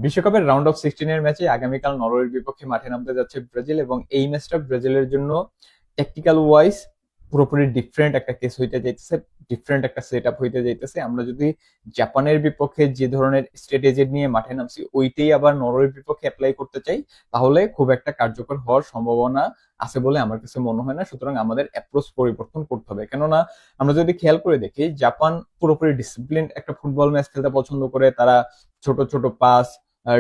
বিশ্বকাপের round of 16 এর ম্যাচে আগামীকাল নরওয়ের বিপক্ষে মাঠে নামতে যাচ্ছে ব্রাজিল, এবং এই ম্যাচটা ব্রাজিলের জন্য টেকনিক্যাল ওয়াইজ পুরোপুরি ডিফারেন্ট একটা কেস হইতে যাইতেছে, ডিফারেন্ট একটা সেট আপ হইতে যাইতেছে। আমরা যদি জাপানের বিপক্ষে যে ধরনের স্ট্র্যাটেজি নিয়ে মাঠে নামছি ওইটাই আবার নরওয়ের বিপক্ষে অ্যাপ্লাই করতে চাই, তাহলে খুব একটা কার্যকর হওয়ার সম্ভাবনা আছে বলে আমার কাছে মনে হয় না। সুতরাং আমাদের অ্যাপ্রোচ পরিবর্তন করতে হবে, কেননা আমরা যদি খেয়াল করে দেখি জাপান পুরোপুরি ডিসিপ্লিন একটা ফুটবল ম্যাচ খেলতে পছন্দ করে। তারা ছোট ছোট পাস,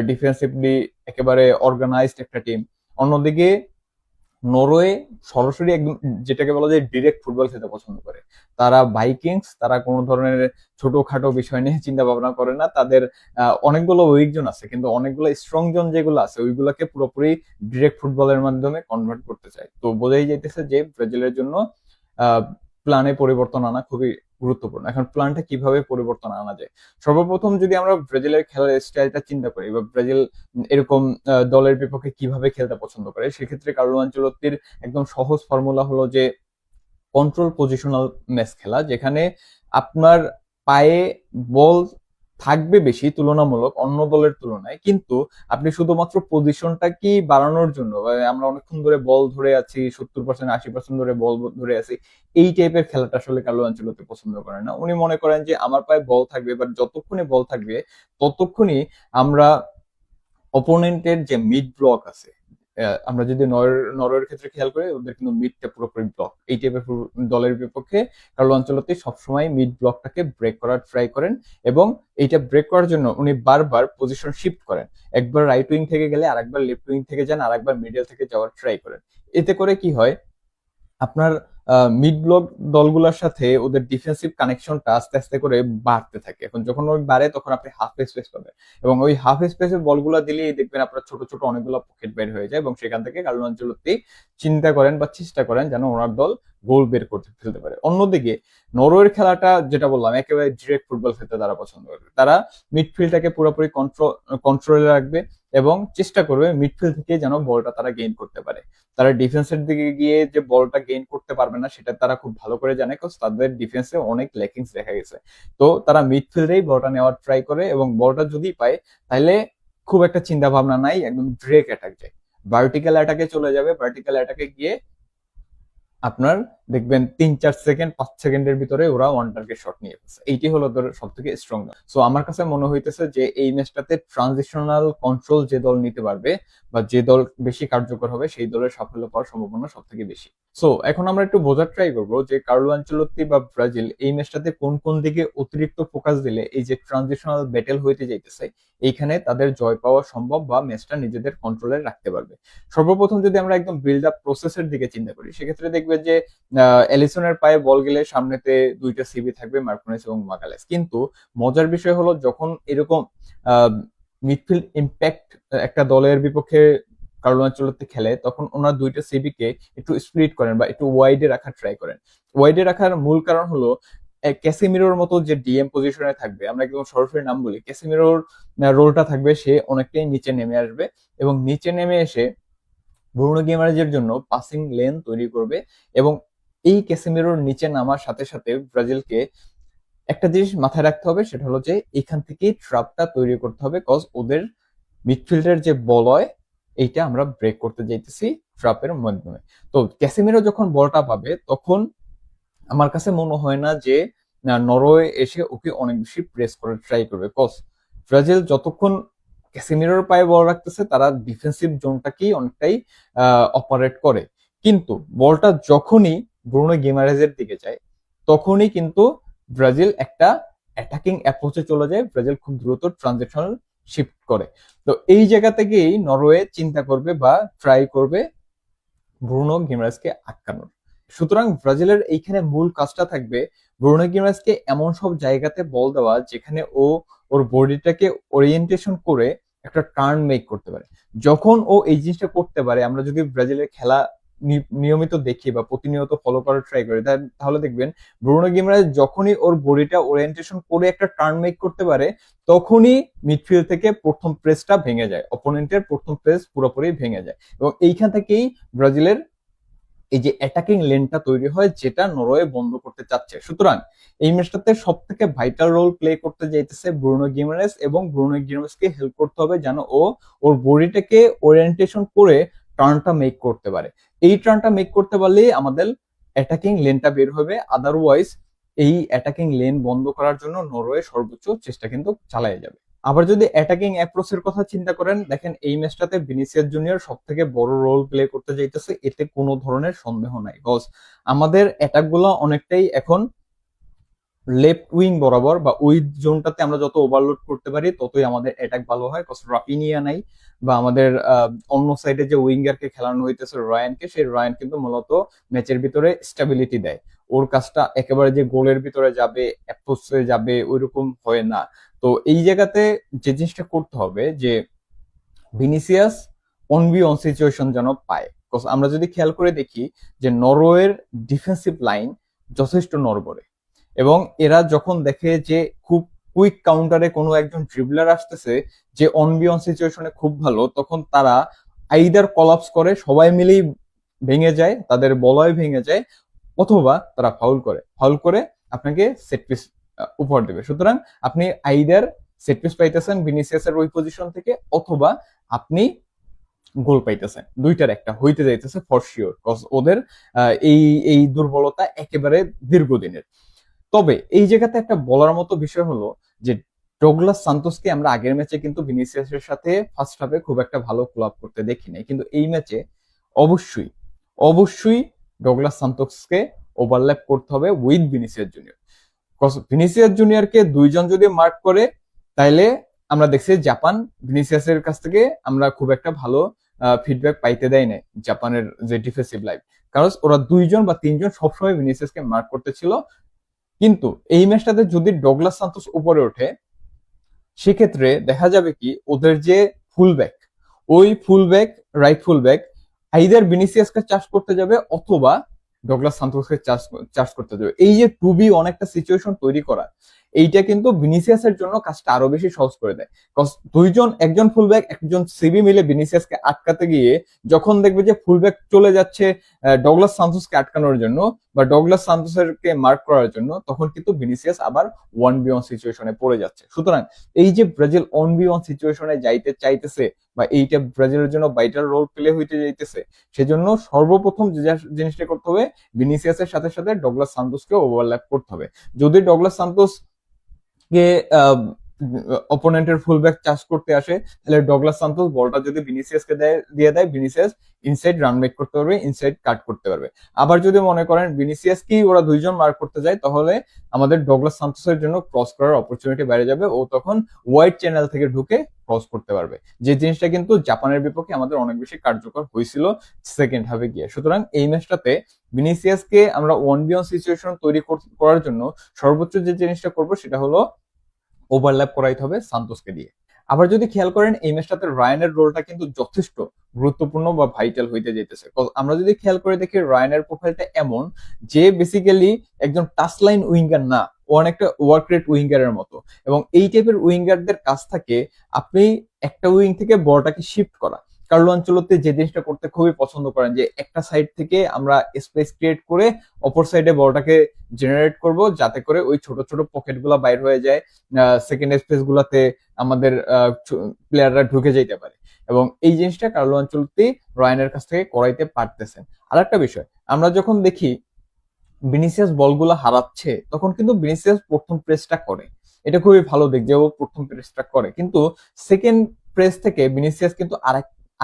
ডিফেন্সিভলি একেবারে অর্গানাইজড একটা টিম। অন্যদিকে নরওয়ে সরাসরি একদম যেটাকে বলা যায় ডিরেক্ট ফুটবল খেলতে পছন্দ করে। তারা ভাইকিংস, তারা কোনো ধরনের ছোটখাটো বিষয় নিয়ে চিন্তা ভাবনা করে না। তাদের অনেকগুলো উইক জোন আছে, কিন্তু অনেকগুলো স্ট্রং জোন যেগুলো আছে ওইগুলোকে পুরোপুরি ডিরেক্ট ফুটবলের মাধ্যমে কনভার্ট করতে চায়। তো বোঝাই যাইতেছে যে ব্রাজিলের জন্য প্ল্যানে পরিবর্তন আনা খুবই গুরুত্বপূর্ণ। এখন প্ল্যানটা কিভাবে পরিবর্তন আনা যায়? সর্বপ্রথম যদি আমরা ব্রাজিলের খেলার স্টাইলটা চিন্তা করি, বা ব্রাজিল এরকম দলের বিপক্ষে কিভাবে খেলতে পছন্দ করে, সেক্ষেত্রে কার্লো আনচেলত্তির একদম সহজ ফর্মুলা হলো যে কন্ট্রোল পজিশনাল ম্যাচ খেলা, যেখানে আপনার পায়ে বল থাকবে বেশি তুলনামূলক অন্য দলের তুলনায়, কিন্তু আপনি শুধুমাত্র পজিশনটা কি বাড়ানোর জন্য, আমরা অনেকক্ষণ ধরে বল ধরে আছি, 70% 80% ধরে বল ধরে আছি, এই টাইপের খেলাটা আসলে কার্লো আনচেলত্তি পছন্দ করে না। উনি মনে করেন যে আমার পায়ে বল থাকবে, বাট যতক্ষণই বল থাকবে ততক্ষণই আমরা অপোনেন্টের যে মিড ব্লক আছে, আমরা যদি নরওয়ের ক্ষেত্রে খেয়াল করি, ওদের কিন্তু মিডটা পুরোপুরি ব্লক। এই টাইপের দলের বিপক্ষে কার্লো আনচেলত্তি সবসময় মিড ব্লকটাকে ব্রেক করার ট্রাই করেন, এবং এইটা ব্রেক করার জন্য উনি বারবার পজিশন শিফট করেন। একবার রাইট উইং থেকে গেলে আরেকবার লেফট উইং থেকে যান, আরেকবার মিডল থেকে যাওয়ার ট্রাই করেন। এতে করে কি হয়, আপনার মিড ব্লক দলগুলোর সাথে ওদের ডিফেন্সিভ কানেকশনটা আস্তে আস্তে করে বাড়তে থাকে। এখন যখন ওই বাড়ে তখন আপনি হাফ স্পেস পাবেন, এবং ওই হাফ স্পেসে বলগুলো দিলেই দেখবেন আপনার ছোট ছোট অনেকগুলো পকেট বের হয়ে যায়, এবং সেখান থেকে কার্লো আনচেলত্তি চিন্তা করেন বা চেষ্টা করেন যেন ওনার দল গোল বের করতে ফেলতে পারে। অন্যদিকে নরওয়ের খেলাটা যেটা বললাম, একেবারে ডিরেক্ট ফুটবল খেলতে তারা পছন্দ করে। তারা মিডফিল্ডটাকে পুরোপুরি কন্ট্রোলে রাখবে, এবং চেষ্টা করবে মিডফিল্ড থেকে যেন বলটা তারা গেইন করতে পারে। তারা ডিফেন্সের দিকে গিয়ে যে বলটা গেইন করতে পারবে না সেটা তারা খুব ভালো করে জানে, কজ তাদের ডিফেন্সে অনেক ল্যাকিংস দেখা গেছে। তো তারা মিডফিল্ডেই বলটা নেওয়ার ট্রাই করে, এবং বলটা যদি পায় তাহলে খুব একটা চিন্তা ভাবনা নাই, একদম ডিরেক্ট অ্যাটাক যায়, ভার্টিক্যাল অ্যাটাকে চলে যাবে। ভার্টিক্যাল অ্যাটাকে গিয়ে আপনার দেখবেন 3-4 সেকেন্ড 5 সেকেন্ডের ভিতরে ওরা ওয়ান টার্গেট শট নিয়ে ফেলছে। এইটি হলো ওদের সব থেকে স্ট্রং। সো আমার কাছে মনে হইতেছে যে এই ম্যাচটাতে ট্রানজিশনাল কন্ট্রোল যে দল নিতে পারবে বা যে দল বেশি কার্যকর হবে সেই দলের সাফল্য পাওয়ার সম্ভাবনা সব থেকে বেশি। সো এখন আমরা একটু বোঝার ট্রাই করবো যে কার্লো আনচেলত্তি বা ব্রাজিল এই ম্যাচটাতে কোন কোন দিকে অতিরিক্ত ফোকাস দিলে এই যে ট্রানজিশনাল ব্যাটেল হইতে যাইতেছে এইখানে তাদের জয় পাওয়া সম্ভব বা ম্যাচটা নিজেদের কন্ট্রোলে রাখতে পারবে। সর্বপ্রথম যদি আমরা একদম বিল্ড আপ প্রসেসের দিকে চিন্তা করি, সেক্ষেত্রে দেখবে যে এলিসনের পায়ে বল গেলে সামনেতে দুইটা সিবি থাকবে, মার্কোনেস এবং মাগালেস। কিন্তু মজার বিষয় হলো যখন এরকম মিডফিল্ড ইম্প্যাক্ট একটা দলের বিপক্ষে কার্লো আনচেলত্তি খেলে, তখন ওনার দুইটা সিবি কে একটু স্প্লিট করেন বা একটু ওয়াইডে রাখার ট্রাই করেন। ওয়াইডে রাখার মূল কারণ হলো ক্যাসিমিরোর মতো যে ডিএম পজিশনে থাকবে, আমরা একদম সরাসরি নাম বলি, ক্যাসিমিরোর রোলটা থাকবে সে অনেকটাই নিচে নেমে আসবে, এবং নিচে নেমে এসে ব্রুনো গিমারেজের জন্য পাসিং লেন তৈরি করবে। এবং এই ক্যাসেমিরোর নিচে নামার সাথে সাথে ব্রাজিলকে একটা জিনিস মাথায় রাখতে হবে, সেটা হলো যে এখান থেকেই ট্রাপটা তৈরি করতে হবে, কজ ওদের মিডফিল্ডের যে বলয় এইটা আমরা ব্রেক করতে যাইতেছি ট্রাপের মাধ্যমে। তো ক্যাসেমিরো যখন বলটা পাবে তখন আমার কাছে মনে হয় না যে নরওয়ে এসে ওকে অনেক বেশি প্রেস করার ট্রাই করবে, কজ ব্রাজিল যতক্ষণ ক্যাসিমিরোর পায়ে বল রাখতেছে তারা ডিফেন্সিভ জোনটাকেই অনেকটাই অপারেট করে। কিন্তু বলটা যখনই ব্রুনো গিমারেজের দিকে যায় তখনই কিন্তু ব্রাজিল একটা অ্যাটাকিং অ্যাপ্রোচে চলে যায়, ব্রাজিল খুব দ্রুত ট্রানজেকশনাল শিফট করে। তো এই জায়গা থেকেই নরওয়ে চিন্তা করবে বা ট্রাই করবে ব্রুনো গিমারেজকে আটকানোর। সুতরাং ব্রাজিলের এইখানে মূল কাজটা থাকবে ব্রুনো গিমারেজকে এমন সব জায়গাতে বল দেওয়া যেখানে ও ওর বডিটাকে ওরিয়েন্টেশন করে একটা টার্ন মেক করতে পারে। যখন ও এই জিনিসটা করতে পারে, আমরা যদি ব্রাজিলের খেলা নিয়মিত দেখি বা প্রতিনিয়ত ফলো করার ট্রাই করি, তাহলে দেখবেন ব্রুনো গিমারেজ যখনই ওর বডিটা ওরিয়েন্টেশন করে একটা টার্ন মেক করতে পারে তখনই মিডফিল্ড থেকে প্রথম প্রেসটা ভেঙে যায়, অপোনেন্টের প্রথম প্রেস পুরোপুরি ভেঙে যায়, এবং এইখান থেকেই ব্রাজিলের এই যে অ্যাটাকিং লেনটা তৈরি হয় যেটা নরওয়ে বন্ধ করতে চাচ্ছে। সুতরাং এই ম্যাচটাতে সব থেকে ভাইটাল রোল প্লে করতে যাইতেছে ব্রুনো গিমারেস, এবং ব্রুনো গিমারেসকে হেল্প করতে হবে যেন ও ওর বডিটাকে ওরিয়েন্টেশন করে টার্নটা মেক করতে পারে। এই টার্নটা মেক করতে পারলেই আমাদের অ্যাটাকিং লেনটা বের হবে, আদারওয়াইজ এই অ্যাটাকিং লেন বন্ধ করার জন্য নরওয়ে সর্বোচ্চ চেষ্টা কিন্তু চালিয়ে যাবে। আবার যদি অ্যাটাকিং অ্যাপ্রোচের কথা চিন্তা করেন, দেখেন এই ম্যাচটাতে ভিনিসিয়াস জুনিয়র সব থেকে বড় রোল প্লে করতে যাইতেছে, এতে কোনো ধরনের সন্দেহ নাই। বিকজ আমাদের অ্যাটাক গুলো অনেকটাই এখন লেফট উইং বরাবর বা ওই জোনটাতে আমরা যত ওভারলোড করতে পারি ততই আমাদের অ্যাটাক ভালো হয়। কজ রাফিনিয়া নাই, বা আমাদের অন্য সাইডে যে উইঙ্গারকে খেলানো হইতেছে রয়ানকে, সেই রয়ান কিন্তু মূলত ম্যাচের ভিতরে স্টেবিলিটি দেয়। ওর কাজটা একেবারে যে গোলের ভিতরে যাবে, অ্যাপ্রোচে যাবে ওইরকম হয় না। তো এই জায়গাতে যে জিনিসটা করতে হবে যে Vinicius one v one situation যেন পায়। আমরা যদি খেয়াল করে দেখি যে নরওয়ের ডিফেন্সিভ লাইন যথেষ্ট নড়বড়ে, এবং এরা যখন দেখে যে খুব কুইক কাউন্টারে কোনো একজন ড্রিবলার আসতেছে যে অন বি অন সিচুয়েশনে খুব ভালো, তখন তারা আইদার কলাপস করে, সবাই মিলেই ভেঙে যায়, তাদের বলয় ভেঙে যায়, অথবা তারা ফাউল করে আপনাকে সেট পিস উপহার দেবে। সুতরাং আপনি আইদার সেট পিস পাইতেছেন ভিনিসিয়াসের ওই পজিশন থেকে, অথবা আপনি গোল পাইতেছেন, দুইটার একটা হইতে যাইতেছে ফর শিওর। কজ ওদের এই এই দুর্বলতা একেবারে দীর্ঘদিনের। তবে এই জায়গাতে একটা বলার মতো বিষয় হলো যে ডগলাস সান্তোসকে আমরা আগের ম্যাচে কিন্তু ভিনিসিয়াসের সাথে ফার্স্ট হাফে খুব একটা ভালো কোলাপ করতে দেখি নাই, কিন্তু এই ম্যাচে অবশ্যই অবশ্যই ডগলাস সান্তোসকে ওভারল্যাপ করতে হবে উইথ ভিনিসিয়াস জুনিয়র। ভিনিসিয়াস জুনিয়রকে দুইজন যদি মার্ক করে, তাইলে আমরা দেখছি জাপান ভিনিসিয়াসের কাছ থেকে আমরা খুব একটা ভালো ফিডব্যাক পাইতে দেয় নাই জাপানের যে ডিফেন্সিভ লাইন, কারণ ওরা দুইজন বা তিনজন সবসময় ভিনিসিয়াসকে মার্ক করতেছিল। কিন্তু এই ম্যাচটাতে যদি ডগলাস সান্তোস উপরে ওঠে, সেক্ষেত্রে দেখা যাবে কি ওদের যে ফুলব্যাক, ওই ফুলব্যাক, রাইট ফুলব্যাক আইদার ভিনিসিয়াসকে চার্জ করতে যাবে অথবা ডগলাস সান্তোসকে চার্জ করতে যাবে। এই যে টু বি অনেকটা সিচুয়েশন তৈরি করা, এইটা কিন্তু ভিনিসিয়াসের জন্য কাজটা আরো বেশি সহজ করে দেয়। দুইজন, একজন ফুলব্যাক একজন সিবি মিলে ভিনিসিয়াসকে আটকাতে গিয়ে যখন দেখবে যে ফুলব্যাক চলে যাচ্ছে ডগলাস সান্তোসকে আটকানোর জন্য বা ডগলাস সান্তোসকে মার্ক করার জন্য, তখন কিন্তু ভিনিসিয়াস আবার 1v1 সিচুয়েশনে পড়ে যাচ্ছে। সুতরাং এই যে ব্রাজিল 1v1 সিচুয়েশনে যাইতে চাইতেছে বা এইটা ব্রাজিলের জন্য ভাইটাল রোল প্লে হইতে যাইতেছে, সেজন্য সর্বপ্রথম যে জিনিসটা করতে হবে, ভিনিসিয়াসের সাথে সাথে ডগলাস সান্তোসকে ওভারল্যাপ করতে হবে। যদি ডগলাস সান্তোস কে অপোনেন্টের ফুলব্যাক চার্জ করতে আসে, তাহলে ডগলাস সান্তোস বলটা যদি ভিনিসিয়াসকে দিয়ে দেয়, ভিনিসিয়াস ইনসাইড রান মেক করতে পারবে, ইনসাইড কাট করতে পারবে। আবার যদি মনে করেন ভিনিসিয়াস কি ওরা দুইজন মার্ক করতে যায়, তাহলে আমাদের ডগলাস সান্তোসের জন্য ক্রস করার অপরচুনিটি বেড়ে যাবে, ও তখন ওয়াইড চ্যানেল থেকে ঢুকে ক্রস করতে পারবে, যে জিনিসটা কিন্তু জাপানের বিপক্ষে আমাদের অনেক বেশি কার্যকর হয়েছিল সেকেন্ড হাফে গিয়ে। সুতরাং এই ম্যাচটাতে ভিনিসিয়াসকে আমরা 1v1 সিচুয়েশন তৈরি করার জন্য সর্বোচ্চ যে জিনিসটা করবো সেটা হলো ওভারল্যাপ করাইতে হবে সান্তোসকে দিয়ে। আবার যদি খেয়াল করেন এই ম্যাচটাতে রায়ানের রোলটা কিন্তু যথেষ্ট গুরুত্বপূর্ণ বা ভাইটাল হইতে যেতেছে। আমরা যদি খেয়াল করে দেখি রায়ানের প্রোফাইলটা এমন যে বেসিক্যালি একজন টাচ লাইন উইঙ্গার না, ও অনেকটা ওয়ার্ক রেট উইঙ্গারের মতো, এবং এই টাইপের উইঙ্গারদের কাছ থেকে আপনি একটা উইং থেকে বলটাকে শিফট করা, কার্লো আনচেলত্তি যে জিনিসটা করতে খুবই পছন্দ করেন, যে একটা সাইড থেকে আমরা স্পেস ক্রিয়েট করে অপর সাইডে বলটাকে জেনারেট করব, যাতে করে ওই ছোট ছোট পকেট গুলা বাইর হয়ে যায়, সেকেন্ড স্পেস গুলাতে আমাদের প্লেয়াররা ঢুকে যেতে পারে। এবং এই জিনিসটা কার্লো আনচেলত্তি রয়ানের কাছ থেকে করাইতে পারতেছেন। আর একটা বিষয়, আমরা যখন দেখি ভিনিসিয়াস বলগুলো হারাচ্ছে, তখন কিন্তু ভিনিসিয়াস প্রথম প্রেসটা করে, এটা খুবই ভালো দিক যে ও প্রথম প্রেসটা করে, কিন্তু সেকেন্ড প্রেস থেকে ভিনিসিয়াস কিন্তু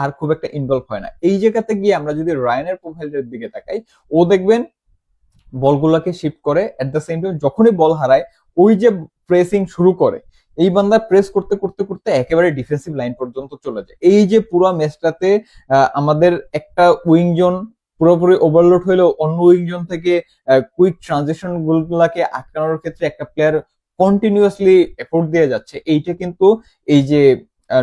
আর খুব একটা ইনভলভ হয় না। এই জায়গাতে গিয়ে আমরা যদি রায়ানের প্রোফাইলের দিকে তাকাই, ও দেখবেন বলগুলোকে শিফট করে, এট দ্য সেম টাইম যখনই বল হারায় ওই যে প্রেসিং শুরু করে, এই বান্দা প্রেস করতে করতে করতে একেবারে ডিফেন্সিভ লাইন পর্যন্ত চলে যায়। এই যে পুরো ম্যাচটাতে আমাদের একটা উইং জোন পুরোপুরি ওভারলোড হইলেও অন্য উইং জোন থেকে কুইক ট্রানজিশন গুলাকে আটকানোর ক্ষেত্রে একটা প্লেয়ার কন্টিনিউয়াসলি এফোর্ট দিয়ে যাচ্ছে, এইটা কিন্তু এই যে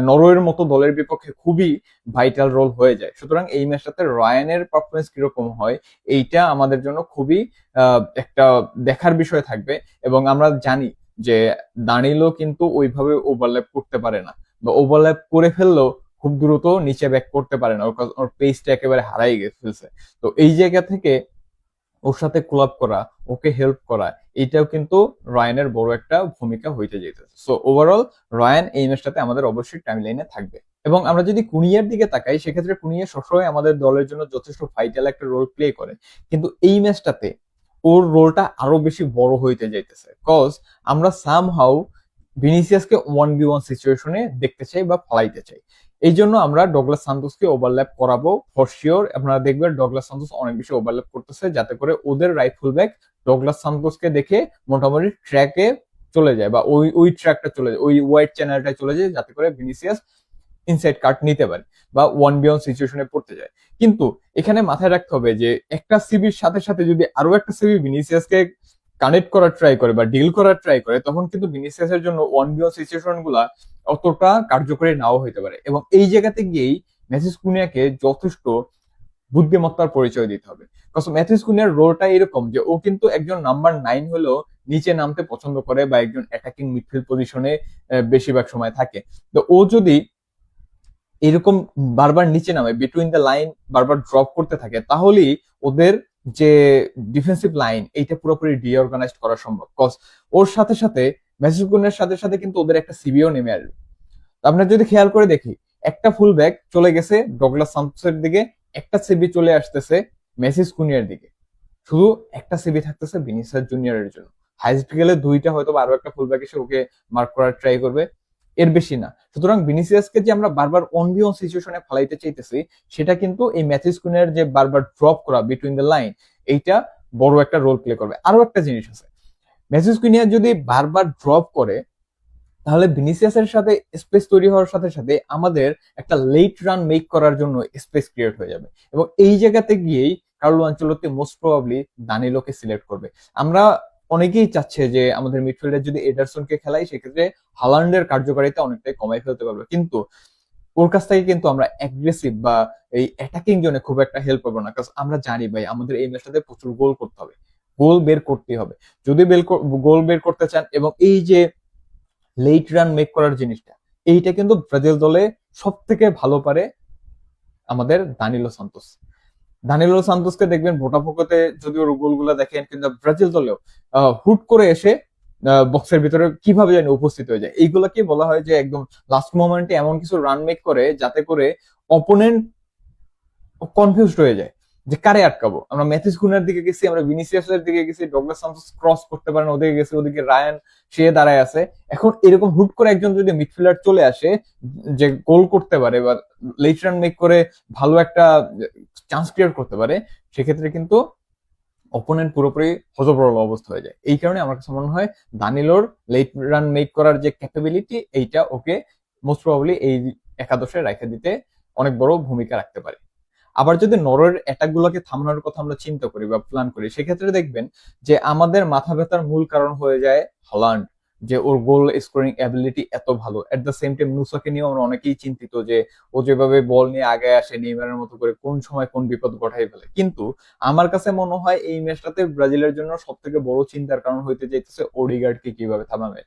নরওয়ের মতো দলের বিপক্ষে খুবই ভাইটাল রোল হয়ে যায়। সুতরাং এই ম্যাচটাতে রায়ানের পারফরমেন্স কিরকম হয়, এইটা আমাদের জন্য খুবই একটা দেখার বিষয় থাকবে। এবং আমরা জানি যে দানিলো কিন্তু ওইভাবে ওভারল্যাপ করতে পারে না, বা ওভারল্যাপ করে ফেললেও খুব দ্রুত নিচে ব্যাক করতে পারে না, ওর পেসটা একেবারে হারাই ফেলছে। তো এই জায়গা থেকে ওর সাথে কোলাপ করা, ওকে হেল্প করা, এটাও কিন্তু রয়ানের বড় একটা ভূমিকা হইতে যেতেছে। সো ওভারঅল রয়ান এই ম্যাচটাতে আমাদের অবশ্যই টাইম লাইনে থাকবে। এবং আমরা যদি কুনিয়ার দিকে তাকাই, সেক্ষেত্রে কুনিয়া সবসময় আমাদের দলের জন্য যথেষ্ট ভাইটাল একটা রোল প্লে করে, কিন্তু এই ম্যাচটাতে ওর রোলটা আরো বেশি বড় হইতে যাইতেছে, কজ আমরা সামহাউ ভিনিসিয়াসকে 1v1 সিচুয়েশনে দেখতে চাই বা ফলাইতে চাই। এই জন্য আমরা ডগলাস সান্তোসকে ওভারল্যাপ করাবো ফর শিওর। আপনারা দেখবেন ডগলাস সান্তোস অনেক বেশি ওভারল্যাপ করতেছে, যাতে করে ওদের রাইট ফুল ব্যাক ডগলাস সান্তোসকে দেখে মোটামুটি ট্র্যাকে চলে যায়, বা ওই ট্র্যাকটা চলে যায়, ওই ওয়াইড চ্যানেলটায় চলে যায়, যাতে করে ভিনিসিয়াস ইনসাইড কাট নিতে পারে বা 1v1 সিচুয়েশনে পড়তে যায়। কিন্তু এখানে মাথায় রাখতে হবে যে একটা সিবির সাথে সাথে যদি আরো একটা সিবি ভিনিসিয়াসকে কানেক্ট করার ট্রাই করে বা ডিল করার ট্রাই করে, তখন কিন্তু ভিনিসিয়াসের জন্য 1v1 সিচুয়েশন গুলা অতটা কার্যকরী নাও হইতে পারে। এবং এই জায়গাতে গিয়েই ম্যাথিউস কুনিয়াকে যথেষ্ট বুদ্ধিমত্তার পরিচয় দিতে হবে। কারণ ম্যাথিউস কুনিয়ার রোলটা এরকম যে ও কিন্তু একজন নাম্বার 9 হলেও নিচে নামতে পছন্দ করে বা একজন অ্যাটাকিং মিডফিল্ড পজিশনে বেশিরভাগ সময় থাকে। তো ও যদি এরকম বারবার নিচে নামে, বিটুইন দ্য লাইন বারবার ড্রপ করতে থাকে, তাহলেই ওদের যে ডিফেন্সিভ লাইন এইটা পুরোপুরি রিঅর্গানাইজ করা সম্ভব। কজ ওর সাথে সাথে ম্যাথিউস কুনিয়ার সাথে সাথে কিন্তু ওদের একটা সিবিও নেমে আসবে। আপনার যদি খেয়াল করে দেখি, একটা ফুল ব্যাক চলে গেছে ডগলাস সান্তোসের দিকে, একটা সিবি চলে আসতেছে মেসিস কুনিয়ার দিকে, শুধু একটা সিবি থাকতেছে ভিনিসিয়াস জুনিয়রের জন্য। হাইস্ট গেলে দুইটা, হয়তো আরো একটা ফুল ব্যাক এসে ওকে মার্ক করার ট্রাই করবে, এর বেশি না। সুতরাং ভিনিসিয়াসকে যে আমরা বারবার অন বি অন সিচুয়েশনে ফেলাইতে চাইতেছি, সেটা কিন্তু এই ম্যাথিউস কুনিয়ার যে বারবার ড্রপ করা বিটুইন দ্য লাইন, এইটা বড় একটা রোল প্লে করবে। আরো একটা জিনিস আছে, ম্যাথিউস কুনিয়া যদি বারবার ড্রপ করে, তাহলে ভিনিসিয়াসের সাথে স্পেস তৈরি হওয়ার সাথে সাথে আমাদের একটা লেট রান মেক করার জন্য স্পেস ক্রিয়েট হয়ে যাবে। এবং এই জায়গাতে গিয়েই কার্লো আনচেলত্তি মোস্ট প্রবাবলি দানিলোকে সিলেক্ট করবে। আমরা অনেকেই চাচ্ছে যে আমাদের মিডফিল্ডে যদি এডারসনকে খেলাই, সেক্ষেত্রে হালান্ডের কার্যকারিতা অনেকটাই কমাই ফেলতে পারবে, কিন্তু ওর কাছ থেকে কিন্তু আমরা অ্যাগ্রেসিভ বা এই অ্যাটাকিং জোনে খুব একটা হেল্প পাবো না। কারণ আমরা জানি ভাই, আমাদের এই ম্যাচটাতে প্রচুর গোল করতে হবে, গোল বের করতে হবে। যদি গোল বের করতে চান, এবং এই যে লেট রান মেক করার জিনিসটা, এইটা কিন্তু ব্রাজিল দলে সব থেকে ভালো পারে আমাদের দানিলো সান্তোস। দানিলো সান্তোসকে দেখবেন ভোটাফোকোতে যদি ওর গোলগুলো দেখেন, কিন্তু ব্রাজিল দলেও হুট করে এসে বক্সের ভিতরে কিভাবে জানি উপস্থিত হয়ে যায়। এইগুলাকে বলা হয় যে একদম লাস্ট মোমেন্টে এমন কিছু রান মেক করে, যাতে করে অপোনেন্ট কনফিউজড হয়ে যায় যে কারে আটকাবো। আমরা ম্যাথিউস কুনিয়ার দিকে গেছি, আমরা ভিনিসিয়াসের দিকে গেছি, ডগলাস সান্তোস ক্রস করতে পারেন ওদিকে গেছে, ওদিকে রায়ান সে দাঁড়ায় আছে। এখন এরকম হুট করে একজন যদি মিডফিল্ডার চলে আসে যে গোল করতে পারে বা লেট রান মেক করে ভালো একটা চান্স ক্রিয়েট করতে পারে, সেক্ষেত্রে কিন্তু অপোনেন্ট পুরোপুরি হযবরল অবস্থা হয়ে যায়। এই কারণে আমার কাছে মনে হয় দানিলোর লেট রান মেক করার যে ক্যাপাবিলিটি, এইটা ওকে মোস্ট প্রবাবলি এই একাদশে রেখে দিতে অনেক বড় ভূমিকা রাখতে পারে। আবার যদি নরওয়ের অ্যাটাক গুলোকে থামানোর কথা আমরা চিন্তা করি বা প্ল্যান করি, সেক্ষেত্রে দেখবেন যে আমাদের মাথা ব্যথার মূল কারণ হয়ে যায় হল্যান্ড, যে ওর গোল স্কোরিং অ্যাবিলিটি এত ভালো। এট দ্য সেম টাইম নুসাকে নিয়ে আমরা অনেকেই চিন্তিত যে ও যেভাবে বল নিয়ে আগে আসে নেইমারের মতো করে, কোন সময় কোন বিপদ ঘটাই ফেলে। কিন্তু আমার কাছে মনে হয় এই ম্যাচটাতে ব্রাজিলের জন্য সব থেকে বড় চিন্তার কারণ হইতে যাইতেছে ওডিগার্ডকে কিভাবে থামাবে।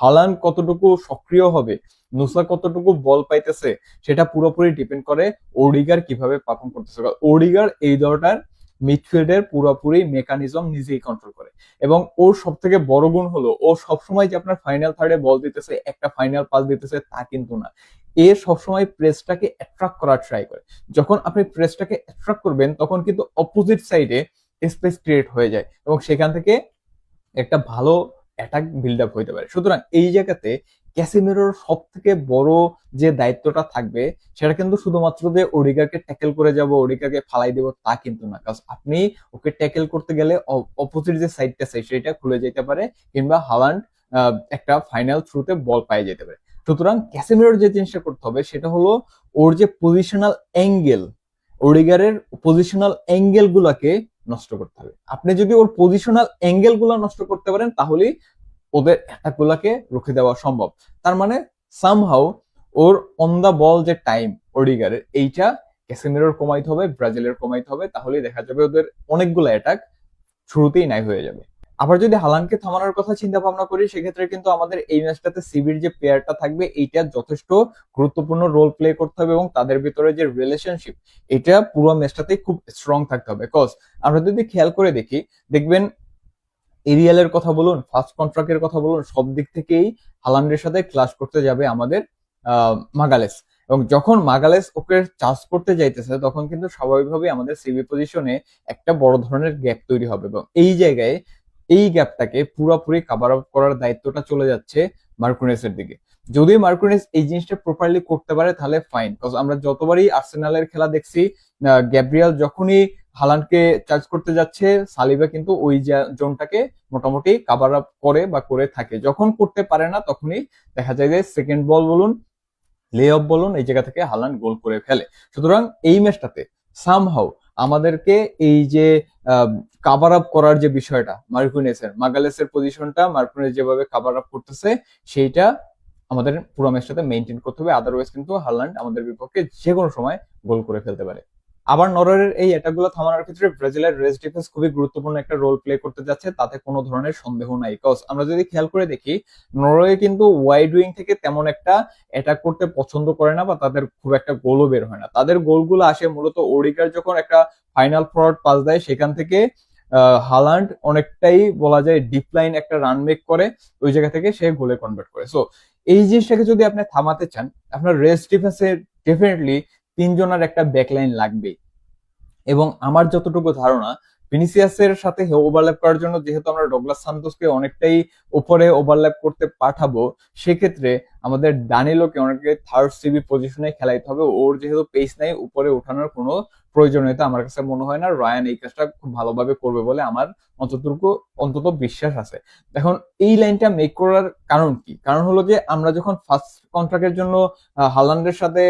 হল্যান্ড কতটুকু সক্রিয় হবে, নুসা কতটুকু বল পাইতেছে, সেটা পুরোপুরি ডিপেন্ড করে ওডিগার কিভাবে পারফর্ম করতেছে। ওডিগার এই দলটার মিডফিল্ডের পুরোপুরি মেকানিজম নিজেই কন্ট্রোল করে, এবং ওর সব থেকে বড় গুণ হলো ও সবসময় যে আপনার ফাইনাল থার্ডে বল দিতেছে, একটা ফাইনাল পাস দিতেছে, তা কিন্তু না। এ সবসময় প্রেসটাকে অ্যাট্রাক্ট করার ট্রাই করে। যখন আপনি প্রেসটাকে অ্যাট্রাক্ট করবেন, তখন কিন্তু অপোজিট সাইডে স্পেস ক্রিয়েট হয়ে যায়, এবং সেখান থেকে একটা ভালো অ্যাটাক বিল্ড আপ হইতে পারে। সুতরাং এই জায়গাতে ক্যাসিমিরোর সব থেকে বড় যে দায়িত্বটা থাকবে, সেটা কিন্তু শুধুমাত্র যে ওডিগারকে ট্যাকেল করে যাব, ওডিগারকে ফালাই দেবো, তা কিন্তু না। কারণ আপনি ওকে ট্যাকেল করতে গেলে অপোজিট যে সাইডটা সেটা খুলে যেতে পারে, কিংবা হালান্ড একটা ফাইনাল থ্রুতে বল পাই যেতে পারে। সুতরাং ক্যাসিমিরোর যে জিনিসটা করতে হবে, সেটা হলো ওর যে পজিশনাল অ্যাঙ্গেল, ওডিগারের পজিশনাল অ্যাঙ্গেল গুলাকে নষ্ট করতে হবে। আপনি যদি ওর পজিশনাল অ্যাঙ্গেল গুলা নষ্ট করতে পারেন, তাহলেই ওদের অ্যাটাক গুলাকে রুখে দেওয়া সম্ভব। তার মানে সামহাউ ওর অন দা বল যে টাইম ওডিগারের, এইটা ক্যাসেমিরোর কমাইতে হবে, ব্রাজিলের কমাইতে হবে, তাহলেই দেখা যাবে ওদের অনেকগুলো অ্যাটাক শুরুতেই নাই হয়ে যাবে। আবার যদি হালান্ডকে থামানোর কথা চিন্তা ভাবনা করি, সেক্ষেত্রে কিন্তু আমাদের এই ম্যাচটাতে সিবির যে প্লেয়ারটা থাকবে এইটা যথেষ্ট গুরুত্বপূর্ণ রোল প্লে করতে হবে, এবং তাদের ভিতরে যে রিলেশনশিপ এটা পুরো ম্যাচটাতেই খুব স্ট্রং থাকতে হবে। কজ আমরা যদি খেয়াল করে দেখি, দেখবেন এরিয়ালের কথা বলুন, ফার্স্ট কন্ট্রাক্টের কথা বলুন, সব দিক থেকেই হালান্ডের সাথে ক্লাশ করতে যাবে আমাদের মাগালেস। এবং যখন মাগালেস ওকে চার্জ করতে যাইতেছে, তখন কিন্তু স্বাভাবিকভাবেই আমাদের সিবি পজিশনে একটা বড় ধরনের গ্যাপ তৈরি হবে, এবং এই জায়গায় এই গ্যাপটাকে পুরোপুরি কাভার আপ করার দায়িত্বটা চলে যাচ্ছে মার্কুনেসের দিকে। যদি মার্কুনেস এই জিনিসটা প্রপারলি করতে পারে তাহলে ফাইন, কজ আমরা যতবারই আর্সেনালের খেলা দেখছি, গ্যাব্রিয়াল যখনই হালান্ডকে চার্জ করতে যাচ্ছে, সালিবা কিন্তু ওই জোনটাকে মোটামুটি কাভার আপ করে বা করে থাকে। যখন করতে পারে না, তখনই দেখা যায় যে সেকেন্ড বল বলুন, লে অফ বলুন, এই জায়গা থেকে হালান্ড গোল করে ফেলে। সুতরাং এই ম্যাচটাতে সামহাউ আমাদেরকে এই যে কাভার আপ করার যে বিষয়টা, মাগালেসের পজিশনটা মার্কুনেস যেভাবে কাভার আপ করতেছে, সেইটা আমাদের পুরো ম্যাচটাতে মেনটেন করতে হবে। আদারওয়াইজ কিন্তু হালান্ড আমাদের বিপক্ষে যে কোনো সময় গোল করে ফেলতে পারে। আবার নরওয়ের এই অ্যাটাকগুলো থামানোর ক্ষেত্রে ব্রাজিলের রেস্ট ডিফেন্স খুবই গুরুত্বপূর্ণ একটা রোল প্লে করতে যাচ্ছে, তাতে কোনো ধরনের সন্দেহ নাই। কজ আমরা যদি খেয়াল করে দেখি, নরওয়ে কিন্তু ওয়াইড উইং থেকে তেমন একটা অ্যাটাক করতে পছন্দ করে না, বা তাদের খুব একটা গোলও বের হয় না। তাদের গোলগুলো আসে মূলত ওডিগার যখন একটা ফাইনাল ফরওয়ার্ড পাস দেয়, সেখান থেকে হালান্ড অনেকটাই বলা যায় ডিপলাইন একটা রান মেক করে, ওই জায়গা থেকে সে গোলে কনভার্ট করে। সো এই জিনিসটাকে যদি আপনি থামাতে চান, আপনার রেস্ট ডিফেন্সে ডেফিনেটলি তিনজনের একটা ব্যাকলাইন লাগবে। এবং আমার যতটুকু ধারণা, ভিনিসিয়াসের সাথে ওভারল্যাপ করার জন্য যেহেতু আমরা ডগলাস সান্তোসকে অনেকটাই উপরে ওভারল্যাপ করতে পাঠাবো, সেক্ষেত্রে আমাদের দানিলোকে অনেকে থার্ড সিবি পজিশনে খেলাইতে হবে। ওর যেহেতু পেস নাই, উপরে ওঠানোর কোনো প্রয়োজনীয়তা আমার কাছে মনে হয় না। রায়ান এই কাজটা খুব ভালোভাবে করবে বলে আমার অন্তত বিশ্বাস আছে। এখন এই লাইনটা মেক করার কারণ কি? কারণ হলো যে আমরা যখন ফার্স্ট কন্ট্রাক্টের জন্য হালান্ডের সাথে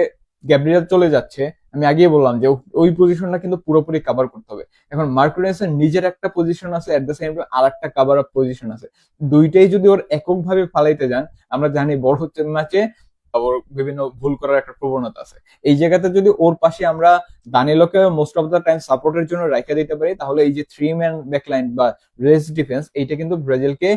গ্যাব্রিয়েল চলে যাচ্ছে, আমি আগেই বললাম যে ওই পজিশনটা কিন্তু পুরোপুরি কাভার করতে হবে। এখন মার্কুনেসের নিজের একটা পজিশন আছে, এট দ্য সেম টাইম আর একটা কাভার আপ পজিশন আছে। দুইটাই যদি ওর এককভাবে ফালাইতে যান, আমরা জানি বড় হচ্ছে ম্যাচে ওর বিভিন্ন ভুল করার একটা প্রবণতা আছে। এই জায়গাতে যদি ওর পাশে আমরা দানিলোকে মোস্ট অফ দ্য টাইম সাপোর্টের জন্য রাখা দিতে পারি, তাহলে এই যে 3 ম্যান ব্যাকলাইন বা রেস্ট ডিফেন্স, এইটা কিন্তু ব্রাজিলকে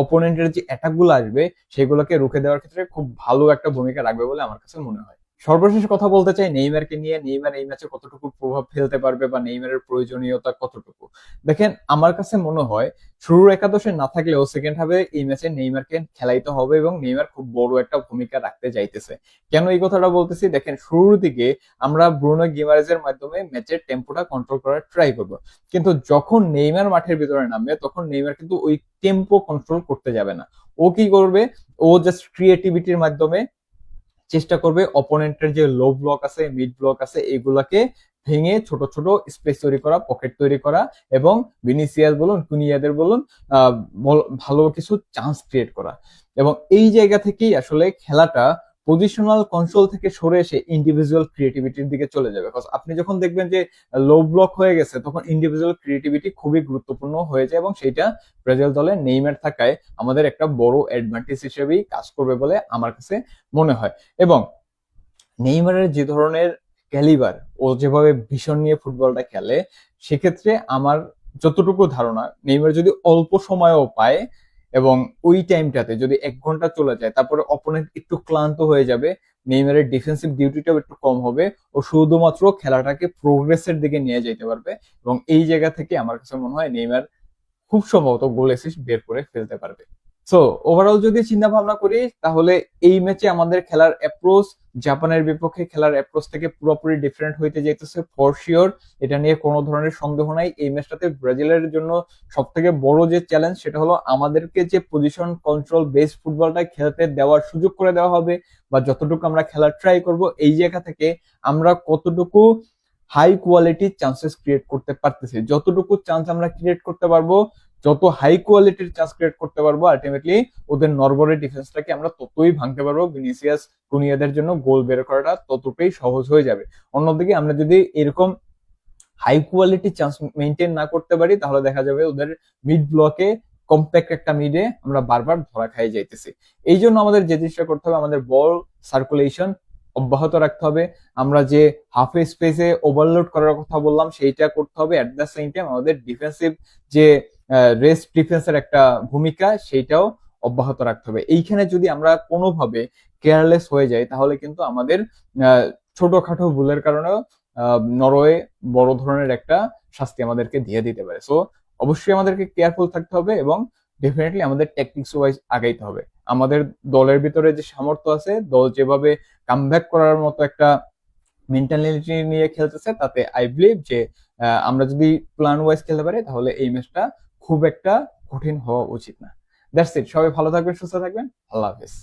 অপোনেন্টের যে অ্যাটাক গুলো আসবে সেগুলোকে রুখে দেওয়ার ক্ষেত্রে খুব ভালো একটা ভূমিকা রাখবে বলে আমার কাছে মনে হয়। সর্বশেষ কথা বলতে চাই নেইমারকে নিয়ে। নেইমার এই ম্যাচে কতটুকু প্রভাব ফেলতে পারবে, বা নেইমারের প্রয়োজনীয়তা কতটুকু? দেখেন, আমার কাছে মনে হয় শুরুর একাদশে না থাকলেও সেকেন্ড হাফে এই ম্যাচে নেইমারকে খেলাইতে হবে, এবং নেইমার খুব বড় একটা ভূমিকা রাখতে যাইতেছে। কেন এই কথাটা বলতেছি? দেখেন, শুরুর দিকে আমরা ব্রুনো গিমারেজের মাধ্যমে ম্যাচের টেম্পোটা কন্ট্রোল করার ট্রাই করবো, কিন্তু যখন নেইমার মাঠের ভিতরে নামবে, তখন নেইমার কিন্তু ওই টেম্পো কন্ট্রোল করতে যাবে না। ও কি করবে? ও জাস্ট ক্রিয়েটিভিটির মাধ্যমে চেষ্টা করবে অপোনেন্টের যে লো ব্লক আছে, মিড ব্লক আছে, এগুলাকে ভেঙে ছোট ছোট স্পেস তৈরি করা, পকেট তৈরি করা, এবং ভিনিসিয়াস বলুন, কুনিয়াদের বলুন, ভালো কিছু চান্স ক্রিয়েট করা। এবং এই জায়গা থেকেই আসলে খেলাটা পজিশনাল কন্ট্রোল থেকে সরে এসে ইন্ডিভিজুয়াল ক্রিয়েটিভিটির দিকে চলে যাবে। আপনি যখন দেখবেন যে লো ব্লক হয়ে গেছে, তখন ইন্ডিভিজুয়াল ক্রিয়েটিভিটি খুবই গুরুত্বপূর্ণ হয়ে যায়, এবং সেইটা ব্রাজিল দলে নেইমার থাকায় আমাদের একটা বড় অ্যাডভান্টেজ হিসেবেই কাজ করবে বলে আমার কাছে মনে হয়। এবং নেইমারের যে ধরনের ক্যালিবার, ও যেভাবে ভীষণ নিয়ে ফুটবলটা খেলে, সেক্ষেত্রে আমার যতটুকু ধারণা, নেইমার যদি অল্প সময়ও পায় এবং ওই টাইমটাতে যদি 1 ঘন্টা চলে যায়, তারপরে অপোনেন্ট একটু ক্লান্ত হয়ে যাবে, নেইমারের ডিফেন্সিভ ডিউটিটাও একটু কম হবে, ও শুধুমাত্র খেলাটাকে প্রোগ্রেসের দিকে নিয়ে যেতে পারবে। এবং এই জায়গা থেকে আমার কাছে মনে হয় নেইমার খুব সম্ভবত গোল অ্যাসিস্ট বের করে ফেলতে পারবে। সো ওভারঅল যদি চিন্তা ভাবনা করি, তাহলে এই ম্যাচে আমাদের খেলার অ্যাপ্রোচ জাপানের বিপক্ষে খেলার অ্যাপ্রোচ থেকে পুরোপুরি ডিফারেন্ট হইতে যাইতেছে ফর শিওর। এটা নিয়ে কোনো ধরনের সন্দেহ নাই। এই ম্যাচটাতে ব্রাজিলের জন্য সব থেকে বড় যে চ্যালেঞ্জ, সেটা হলো আমাদেরকে যে পজিশন কন্ট্রোল বেস ফুটবলটা খেলতে দেওয়ার সুযোগ করে দেওয়া হবে, বা যতটুকু আমরা খেলার ট্রাই করব, এই জায়গা থেকে আমরা কতটুকু হাই কোয়ালিটির চান্সেস ক্রিয়েট করতে পারতেছি। যতটুকু চান্স আমরা ক্রিয়েট করতে পারবো, যত হাই কোয়ালিটির চান্স ক্রিয়েট করতে পারবো, আলটিমেটলি ওদের নরবরের ডিফেন্সটাকে আমরা ততই ভাঙতে পারবো। ভিনিসিয়াস, কুনিয়াদের জন্য গোল বের করাটা ততটাই সহজ হয়ে যাবে। অন্যদিকে আমরা যদি এরকম হাই কোয়ালিটি চান্স মেনটেন না করতে পারি, তাহলে দেখা যাবে ওদের মিড ব্লকে কম্প্যাক্ট একটা মিডে আমরা বারবার ধরা খাই যাইতেছি। এই জন্য আমাদের যে জিনিসটা করতে হবে, আমাদের বল সার্কুলেশন অব্যাহত রাখতে হবে। আমরা যে হাফ স্পেসে ওভারলোড করার কথা বললাম, সেইটা করতে হবে। এট দ্য সেম টাইম আমাদের ডিফেন্সিভ যে রেস্ট ডিফেন্সের একটা ভূমিকা, সেইটাও অব্যাহত রাখতে হবে। এইখানে যদি আমরা কোনোভাবে কেয়ারলেস হয়ে যাই তাহলে কিন্তু আমাদের ছোটখাটো ভুলের কারণেও নরওয়ে বড় ধরনের একটা শাস্তি আমাদেরকে দিয়ে দিতে পারে। সো অবশ্যই আমাদেরকে কেয়ারফুল থাকতে হবে এবং ডেফিনেটলি আমাদের ট্যাকটিক্স ওয়াইজ আগাইতে হবে। আমাদের দলের ভিতরে যে সামর্থ্য আছে, দল যেভাবে কামব্যাক করার মতো একটা মেন্টালিটি নিয়ে খেলতেছে, তাতে আই বিলিভ যে আমরা যদি প্ল্যান ওয়াইজ খেলতে পারি তাহলে এই ম্যাচটা খুব একটা কঠিন হওয়া উচিত না। That's it. সবাই ভালো থাকবেন, সুস্থ থাকবেন। আল্লাহ হাফেজ।